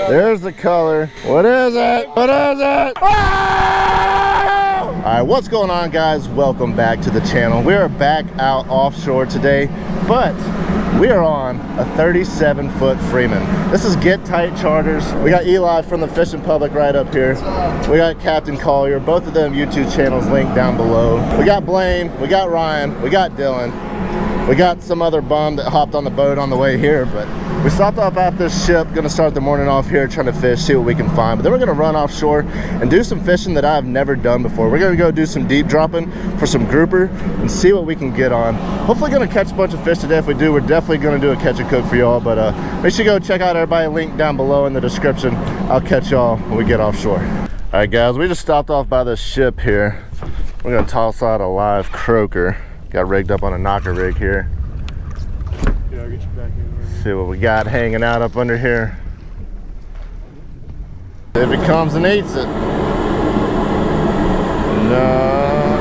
There's the color. What is it? What is it? Ah! All right, what's going on, guys? Welcome back to the channel. We are back out offshore today, but we are on a 37-foot Freeman. This is Get Tight Charters. We got Eli from the Fishing Public right up here. We got Captain Collier. Both of them YouTube channels linked down below. We got Blaine. We got Ryan. We got Dylan. We got some other bum that hopped on the boat on the way here, but we stopped off at this ship. Gonna start the morning off here trying to fish, see what we can find. But then we're gonna run offshore and do some fishing that I've never done before. We're gonna go do some deep dropping for some grouper and see what we can get on. Hopefully gonna catch a bunch of fish today. If we do, we're definitely gonna do a catch and cook for y'all. But make sure you go check out everybody linked down below in the description. I'll catch y'all when we get offshore. All right, guys, we just stopped off by this ship here. We're gonna toss out a live croaker. Got rigged up on a knocker rig here. Yeah, I'll get you back in. See what we got hanging out up under here. If he comes and eats it. No.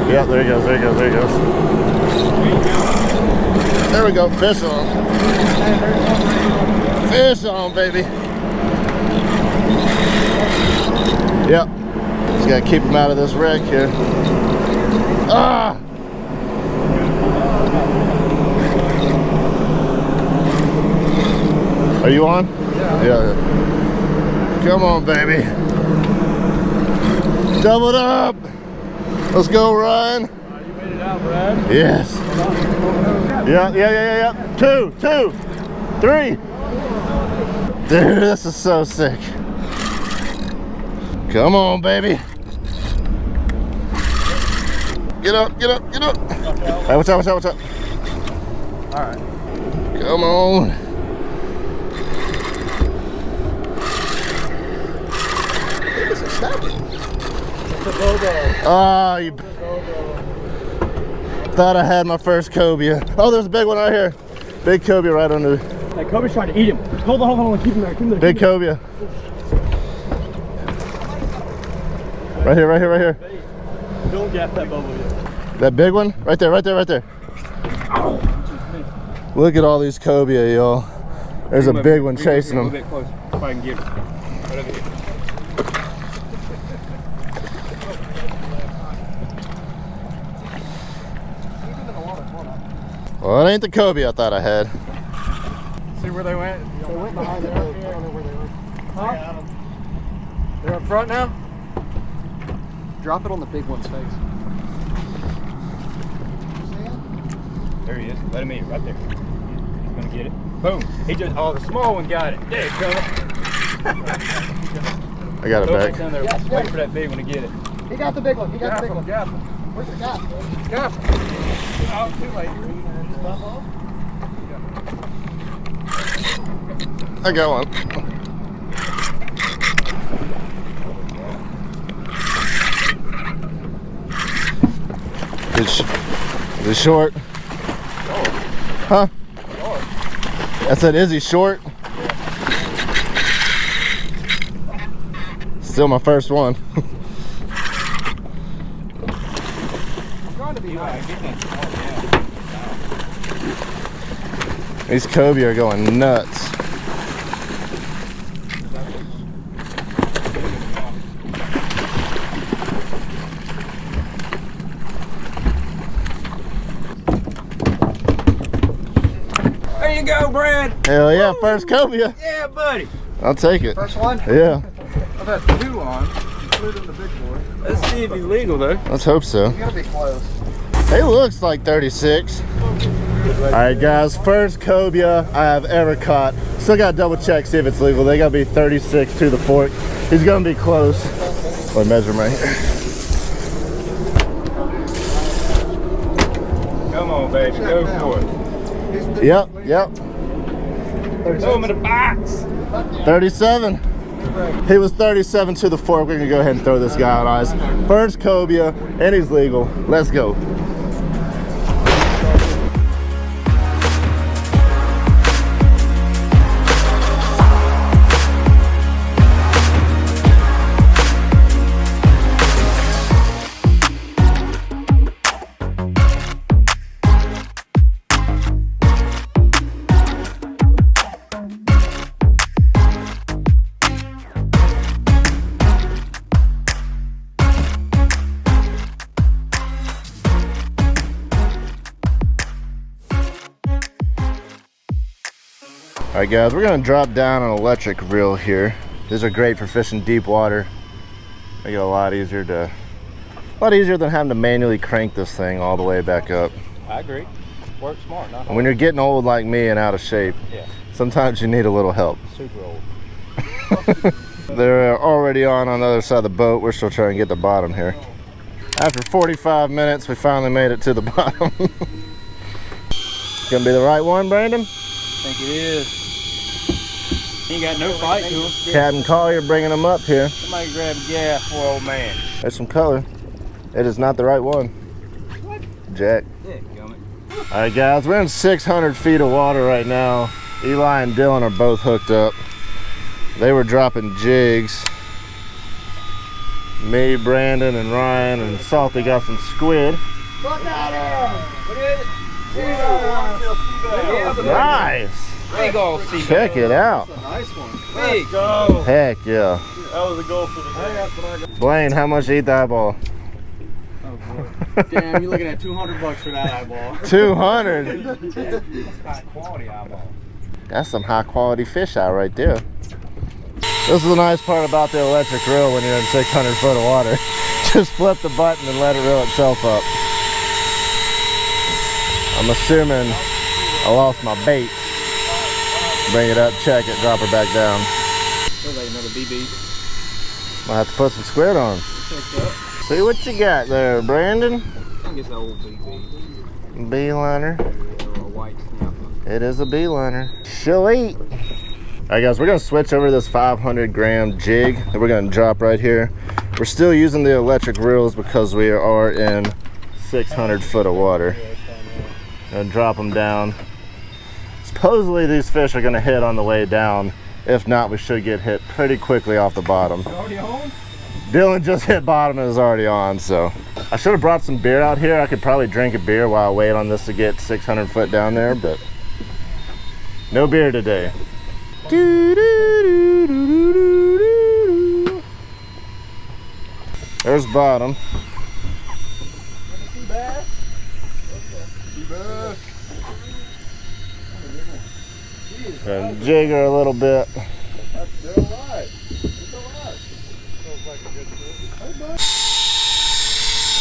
Yep, there he goes, there he goes, there he goes. There we go, fish on. Fish on, baby. Yep. Just gotta keep him out of this wreck here. Ah! Are you on? Yeah. Come on, baby. Double it up. Let's go, Ryan. You made it out, Brad. Yes. Yeah. 2, 2, 3. Dude, this is so sick. Come on, baby. Get up, get up, get up. Hey, watch out, watch out, watch out. All right. Come on. Oh, you thought I had my first cobia. Oh, there's a big one right here. Big cobia right under. That Cobia's trying to eat him. Hold on, keep him there, keep him there. Big cobia. Right here, right here, right here. Don't gap that bubble yet. That big one? Right there, right there, right there. Look at all these cobia, y'all. There's a big one chasing them. A little bit closer, if I can get it. Whatever it is. Well, it ain't the cobia I thought I had. See where they went? They went behind there. I don't know where they went. Huh? They're up front now? Drop it on the big one's face. There he is. Let him eat it right there. He's gonna get it. Boom. He just, oh, the small one got it. There you go. I got it back. Down there. Yes, Wait for that big one to get it. He got the big one. He got the big one. Got him. Where's the gap? Got him. Oh, too late. I got one. Is he short? Huh? I said, is he short? Still my first one. Trying to be nice. These cobia are going nuts. There you go, Brad. Hell yeah, first cobia. Yeah, buddy. I'll take it. First one? Yeah. I've had 2 on, including the big boy. Let's see if he's legal, though. Let's hope so. You gotta be close. He looks like 36. All right, guys, first cobia I have ever caught. Still got to double check, see if it's legal. They got to be 36 to the fork. He's going to be close. Let me measure him right here. Come on, baby, go for it. Yep. Throw him in the box. 37. He was 37 to the fork. We're going to go ahead and throw this guy on ice. First cobia, and he's legal. Let's go. All right, guys, we're gonna drop down an electric reel here. These are great for fishing deep water. Make it a lot easier than having to manually crank this thing all the way back up. I agree. Work smart, not And when you're getting old like me and out of shape, yeah, sometimes you need a little help. super old. They're already on the other side of the boat. We're still trying to get the bottom here. After 45 minutes, we finally made it to the bottom. Gonna be the right one, Brandon? I think it is. Ain't got no fight to him. Captain Collier bringing them up here. Somebody grab gas for old man. There's some color. It is not the right one. What? Jack. Yeah, gummit. All right, guys, we're in 600 feet of water right now. Eli and Dylan are both hooked up. They were dropping jigs. Me, Brandon, and Ryan, and Salty got some squid. Look at him! What is it? Nice! Big old sea Check it out. That's a nice one. Big. Go! Heck yeah. That was a goal for the day. That's what I got. Blaine, how much to eat the eyeball? Oh boy. Damn, you're looking at $200 for that eyeball. 200. High quality eyeball. That's some high quality fish out right there. This is the nice part about the electric reel when you're in 600 foot of water. Just flip the button and let it reel itself up. I'm assuming I lost my bait. Bring it up, check it, drop her back down. Looks like another BB. Might have to put some squid on. See what you got there, Brandon. I think it's an old BB. Beeliner. Or a white snapper. It is a beeliner. She'll eat. All right, guys, we're gonna switch over this 500 gram jig that we're gonna drop right here. We're still using the electric reels because we are in 600 foot of water. Gonna drop them down. Supposedly these fish are gonna hit on the way down. If not, we should get hit pretty quickly off the bottom. Already on? Dylan just hit bottom and is already on, so. I should have brought some beer out here. I could probably drink a beer while I wait on this to get 600 foot down there, but no beer today. There's bottom. And jig her a little bit.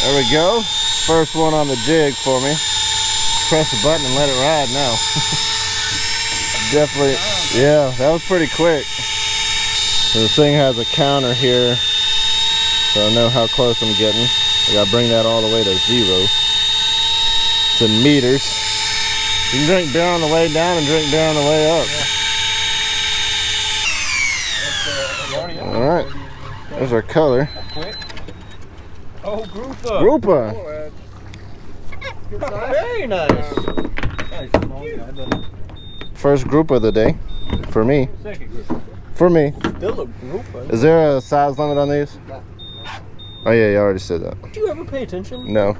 There we go. First one on the jig for me. Press the button and let it ride now. Definitely, yeah, that was pretty quick. So this thing has a counter here, so I know how close I'm getting. I gotta bring that all the way to 0. It's in meters. You can drink beer on the way down and drink beer on the way up. Yeah. All right, there's our color. Quick. Oh, grouper. Grouper. Very nice. First grouper of the day, for me. Second grouper. For me. Still a grouper. Is there a size limit on these? No. Oh yeah, you already said that. Did you ever pay attention? No.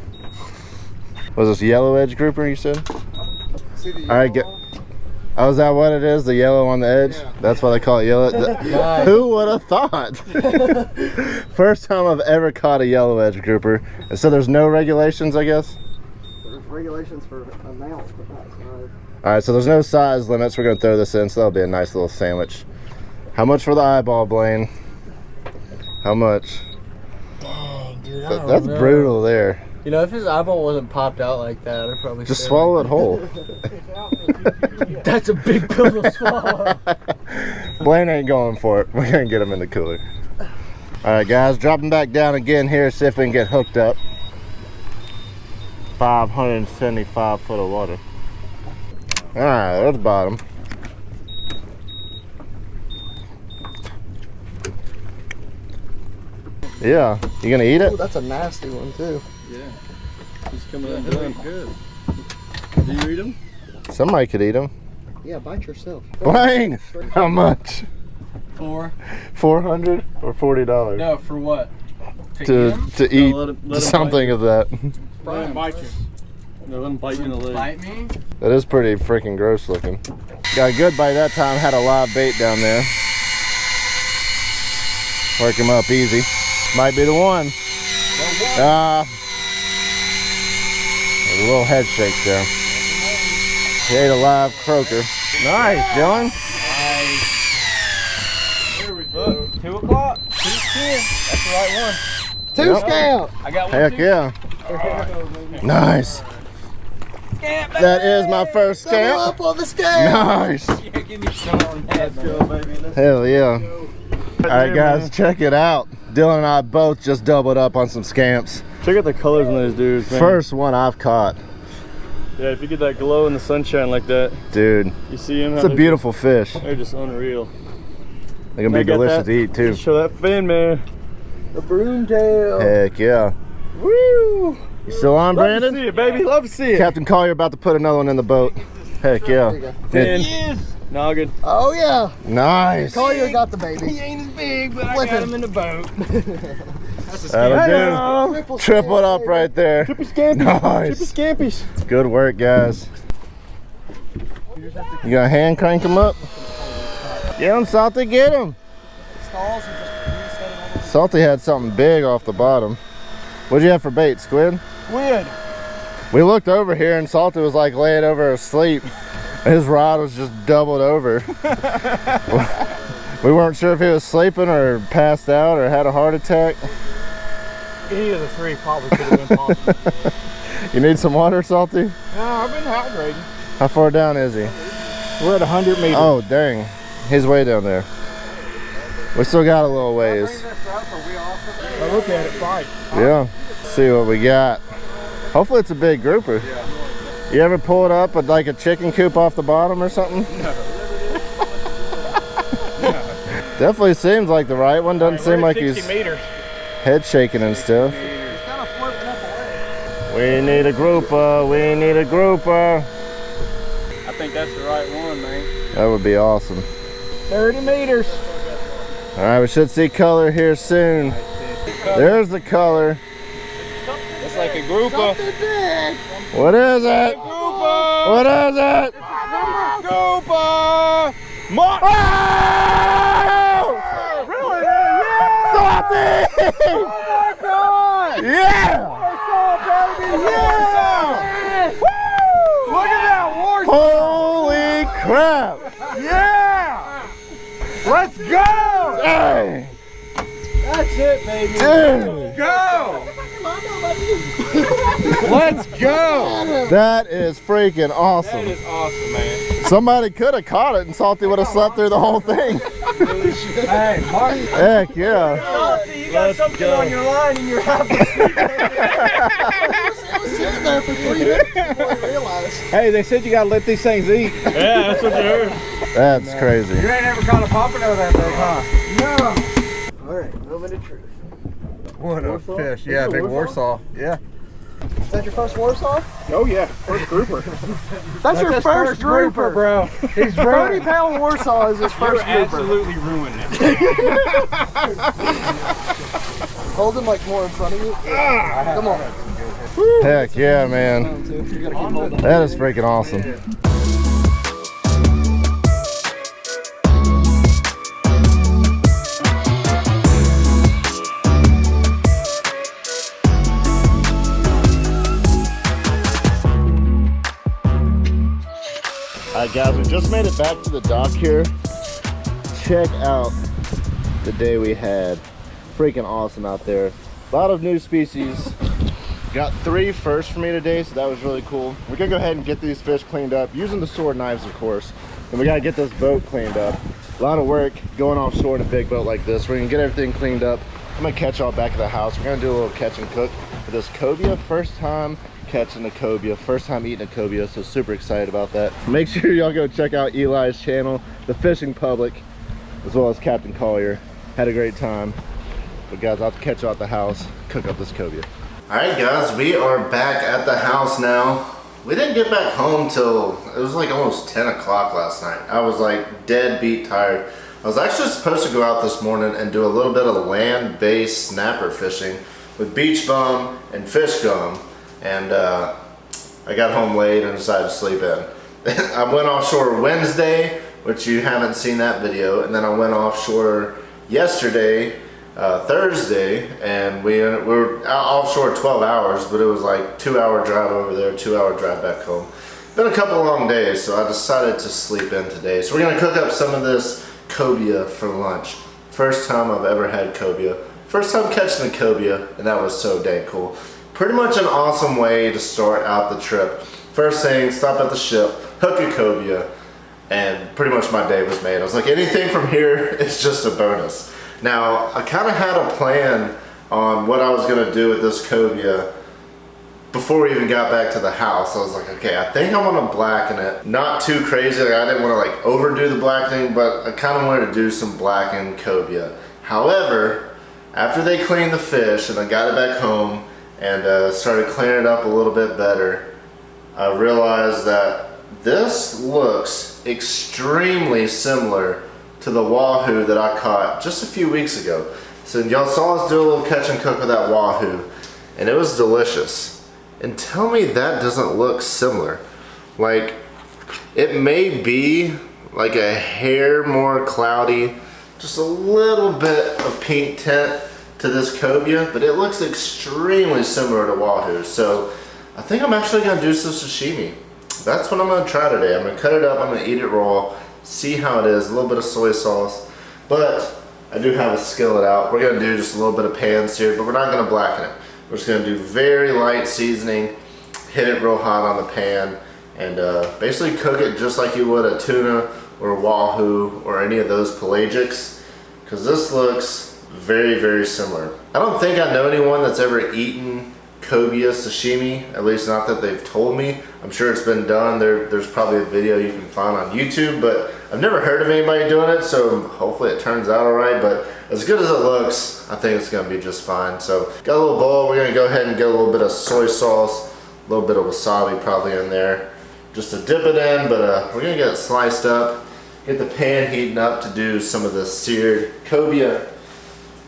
Was this yellow edge grouper you said? See the All right, get. Oh, is that what it is? The yellow on the edge? Yeah. That's why they call it yellow. Who would have thought? First time I've ever caught a yellow edge grouper. And so there's no regulations, I guess? There's regulations for amounts, but not size. All right, so there's no size limits. We're gonna throw this in, so that'll be a nice little sandwich. How much for the eyeball, Blaine? How much? Dang, dude, That's brutal there. You know, if his eyeball wasn't popped out like that, I'd probably Just say swallow it whole. That's a big pill to swallow. Blaine ain't going for it. We're gonna get him in the cooler. All right, guys, drop him back down again here, see if we can get hooked up. 575 foot of water. All right, there's the bottom. Yeah, you gonna eat it? Ooh, that's a nasty one too. Yeah. He's coming out doing good. Do you eat them? Somebody could eat them. Yeah, bite yourself. Blaine, how much? 4. 400 or $40? No, for what? To eat No, let 'em something of that. Let him bite you. No, let him bite you in the leg. Bite me? That is pretty freaking gross looking. Got good by that time, had a live bait down there. Work him up easy. Might be the one. A little head shake there. He ate a live croaker. Nice, Dylan. There we go. 2 o'clock, 2:10. That's the right one. Two scamp. I got one. Heck too. yeah. Nice. Scamp, That is my first Double scamp. up on the scamp. Nice. Yeah, give me some on that. Let's go, baby. Let's Hell yeah. go. All right, guys, check it out. Dylan and I both just doubled up on some scamps. Check out the colors on those dudes, man. First one I've caught. Yeah, if you get that glow in the sunshine like that, Dude, you see them. it's a beautiful fish. They're just unreal. They're gonna be Got delicious that? to eat too. Show that fin, man. A broomtail. Heck yeah. Woo! You still on, Love Brandon? to see it, baby. Love to see it. Captain Collier about to put another one in the boat. Heck yeah. Fin. Yes. Noggin. Oh yeah. Nice. Collier got the baby. He ain't as big, but I Flip got him. him in the boat. That's a That'll scamp. do. Triple it up right there. Trippy scampies. Nice. Trippy scampies. Good work, guys. You gonna hand crank them up? Get him, Salty, get him. Salty had something big off the bottom. What'd you have for bait, squid? Squid. We looked over here and Salty was like laying over asleep. His rod was just doubled over. We weren't sure if he was sleeping or passed out or had a heart attack. Any of the three probably could have been possible. You need some water, Salty? No, I've been hydrating. How far down is he? We're at 100 meters. Oh, dang. He's way down there. We still got a little ways. I look at it, fight. Yeah. Let's see what we got. Hopefully it's a big grouper. You ever pull it up with like a chicken coop off the bottom or something? No. Definitely seems like the right one. Doesn't seem like he's 60 meters. head shaking and stuff. He's kind of floating up away. We need a grouper. We need a grouper. I think that's the right one, man. That would be awesome. 30 meters. All right, we should see color here soon. There's the color. It's like a grouper. Something big. What is it? Grouper. What is it? Grouper. Mark. Oh! Really? Yeah. Salty! Oh my God. Yeah! Warsaw, baby. Yeah. Woo! Look at that Warsaw. Holy crap! Yeah. Let's go. Hey! That's it, baby. Dude! Go. Let's go. That is freaking That awesome. is awesome, man. Somebody could have caught it and Salty would have slept through the whole thing. Hey, Martin. Heck yeah. You got something on your line and you're happy. It was sitting there for 3 minutes before I realized. Hey, they said you gotta let these things eat. Yeah, that's what you heard. That's crazy. You ain't ever caught a pompano that big, huh? No. All right, moment of truth. What a fish. Yeah, big Warsaw. Yeah. Is that your first Warsaw? Oh yeah, first grouper. That's your first grouper, bro. He's 30-pound Warsaw is his You're first grouper. absolutely ruined it. Hold him like more in front of you. Come on. Heck yeah, man. You gotta keep holding. That is freaking awesome. Alright guys, we just made it back to the dock here. Check out the day we had. Freaking awesome out there. A lot of new species. Got 3 firsts for me today, so that was really cool. We're gonna go ahead and get these fish cleaned up, using the sword knives of course. And we gotta get this boat cleaned up. A lot of work going offshore in a big boat like this. We're gonna get everything cleaned up. I'm gonna catch y'all back at the house. We're gonna do a little catch and cook for this cobia. First time catching a cobia, first time eating a cobia, so super excited about that. Make sure y'all go check out Eli's channel, The Fishing Public, as well as Captain Collier. Had a great time. But guys, I'll have to catch y'all at the house, cook up this cobia. All right guys, we are back at the house now. We didn't get back home till, it was like almost 10 o'clock last night. I was like dead beat tired. I was actually supposed to go out this morning and do a little bit of land-based snapper fishing with beach bum and fish gum. And I got home late and decided to sleep in. I went offshore Wednesday, which you haven't seen that video, and then I went offshore yesterday, Thursday, and we were offshore 12 hours, but it was like 2-hour drive over there, 2-hour drive back home. Been a couple long days, so I decided to sleep in today. So we're gonna cook up some of this cobia for lunch. First time I've ever had cobia. First time catching a cobia, and that was so dang cool. Pretty much an awesome way to start out the trip. First thing, stop at the ship, hook a cobia, and pretty much my day was made. I was like, anything from here is just a bonus. Now, I kind of had a plan on what I was gonna do with this cobia before we even got back to the house. I was like, okay, I think I'm gonna blacken it. Not too crazy, like I didn't wanna like overdo the blackening, but I kind of wanted to do some blackened cobia. However, after they cleaned the fish and I got it back home and started cleaning it up a little bit better, I realized that this looks extremely similar to the wahoo that I caught just a few weeks ago. So y'all saw us do a little catch and cook with that wahoo, and it was delicious. And tell me that doesn't look similar. Like, it may be like a hair more cloudy, just a little bit of pink tint to this cobia, but it looks extremely similar to wahoo. So I think I'm actually gonna do some sashimi. That's what I'm gonna try today. I'm gonna cut it up, I'm gonna eat it raw, see how it is, a little bit of soy sauce. But I do have a skillet out. We're gonna do just a little bit of pan seared, but we're not gonna blacken it. We're just gonna do very light seasoning, hit it real hot on the pan, and basically cook it just like you would a tuna or a wahoo or any of those pelagics, because this looks very, very similar. I don't think I know anyone that's ever eaten cobia sashimi, at least not that they've told me. I'm sure it's been done. There's probably a video you can find on YouTube, but I've never heard of anybody doing it, so hopefully it turns out alright. But as good as it looks, I think it's gonna be just fine. So got a little bowl, we're gonna go ahead and get a little bit of soy sauce, a little bit of wasabi probably in there, just to dip it in, but we're gonna get it sliced up, get the pan heating up to do some of the seared cobia,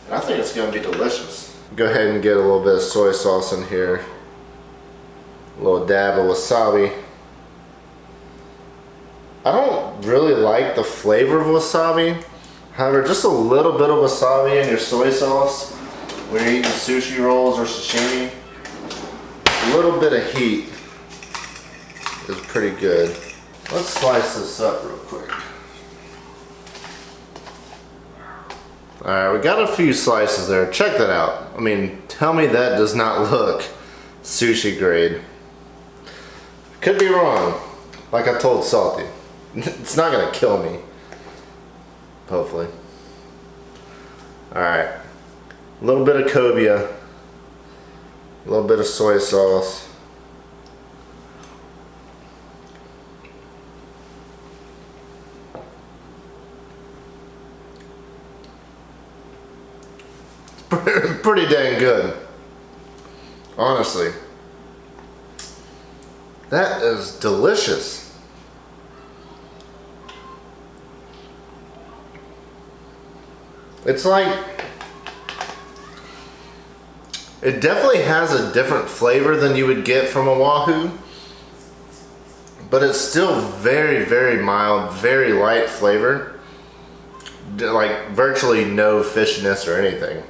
and I think it's gonna be delicious. Go ahead and get a little bit of soy sauce in here, a little dab of wasabi. I don't really like the flavor of wasabi. However, just a little bit of wasabi in your soy sauce when you're eating sushi rolls or sashimi, a little bit of heat is pretty good. Let's slice this up real quick. Alright, we got a few slices there. Check that out. I mean, tell me that does not look sushi grade. Could be wrong. Like I told Salty. It's not gonna kill me. Hopefully. Alright. A little bit of cobia. A little bit of soy sauce. Pretty dang good, honestly. That is delicious. It's like, it definitely has a different flavor than you would get from a wahoo, but it's still very, very mild, very light flavor, like virtually no fishiness or anything.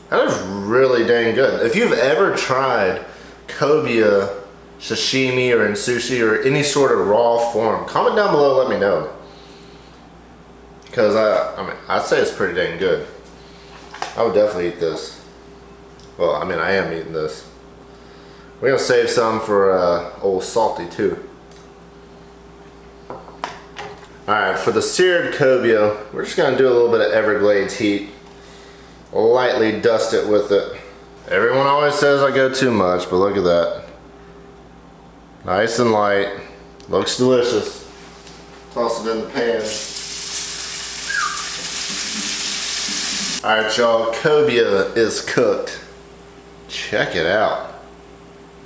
That is really dang good. If you've ever tried cobia sashimi or in sushi or any sort of raw form, comment down below, let me know. Because I mean, I'd say it's pretty dang good. I would definitely eat this. Well, I mean, I am eating this. We're gonna save some for old Salty too. Alright, for the seared cobia, we're just gonna do a little bit of Everglades heat. Lightly dust it with it. Everyone always says I go too much, but look at that. Nice and light. Looks delicious. Toss it in the pan. Alright y'all, cobia is cooked. Check it out.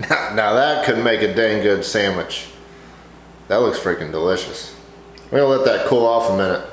Now that could make a dang good sandwich. That looks freaking delicious. We're gonna let that cool off a minute.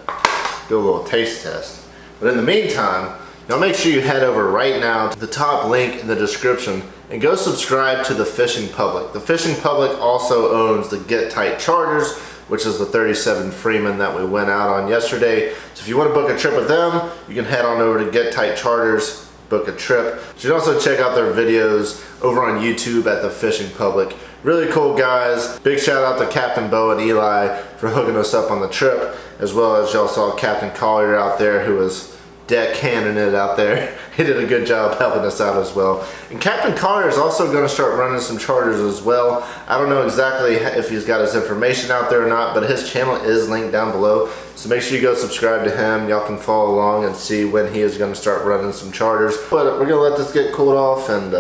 Do a little taste test. But in the meantime, now make sure you head over right now to the top link in the description and go subscribe to the Fishing Public. The Fishing Public also owns the Get Tight Charters, which is the 37 Freeman that we went out on yesterday. So if you want to book a trip with them, you can head on over to Get Tight Charters, book a trip. You should also check out their videos over on YouTube at the Fishing Public. Really cool guys. Big shout out to Captain Bo and Eli for hooking us up on the trip, as well as y'all saw Captain Collier out there, who was deckhanding it out there. He did a good job helping us out as well. And Captain Collier is also going to start running some charters as well. I don't know exactly if he's got his information out there or not, but his channel is linked down below. So make sure you go subscribe to him. Y'all can follow along and see when he is going to start running some charters. But we're going to let this get cooled off and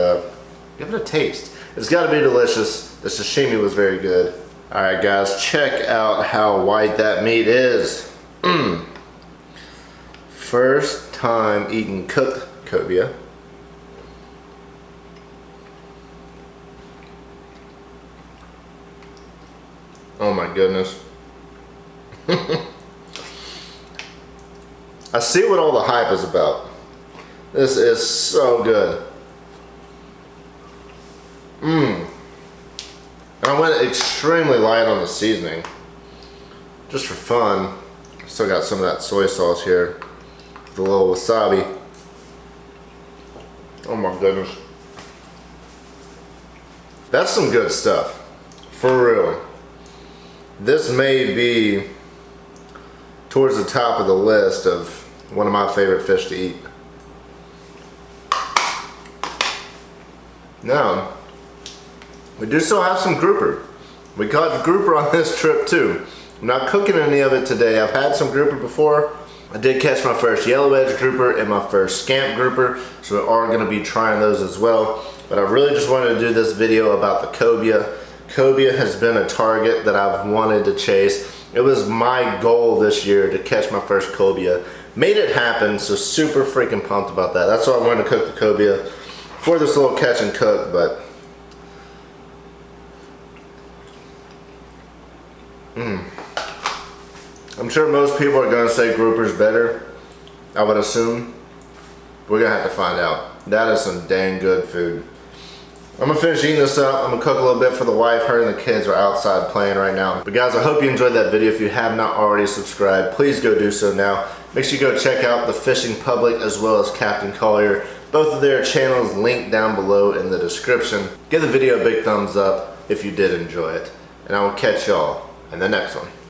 give it a taste. It's got to be delicious. The sashimi was very good. Alright guys, check out how white that meat is. First time eating cooked cobia. Oh my goodness. I see what all the hype is about. This is so good. And I went extremely light on the seasoning. Just for fun. Still got some of that soy sauce here. The little wasabi. Oh my goodness. That's some good stuff. For real. This may be towards the top of the list of one of my favorite fish to eat. Now, we do still have some grouper. We caught grouper on this trip too. I'm not cooking any of it today. I've had some grouper before. I did catch my first yellow edge grouper and my first scamp grouper, so we are going to be trying those as well. But I really just wanted to do this video about the cobia. Cobia has been a target that I've wanted to chase. It was my goal this year to catch my first cobia. Made it happen, so super freaking pumped about that. That's why I wanted to cook the cobia for this little catch and cook, but I'm sure most people are gonna say grouper's better, I would assume. We're gonna have to find out. That is some dang good food. I'm gonna finish eating this up. I'm gonna cook a little bit for the wife. Her and the kids are outside playing right now. But guys, I hope you enjoyed that video. If you have not already subscribed, please go do so now. Make sure you go check out the Fishing Public as well as Captain Collier. Both of their channels linked down below in the description. Give the video a big thumbs up if you did enjoy it. And I will catch y'all in the next one.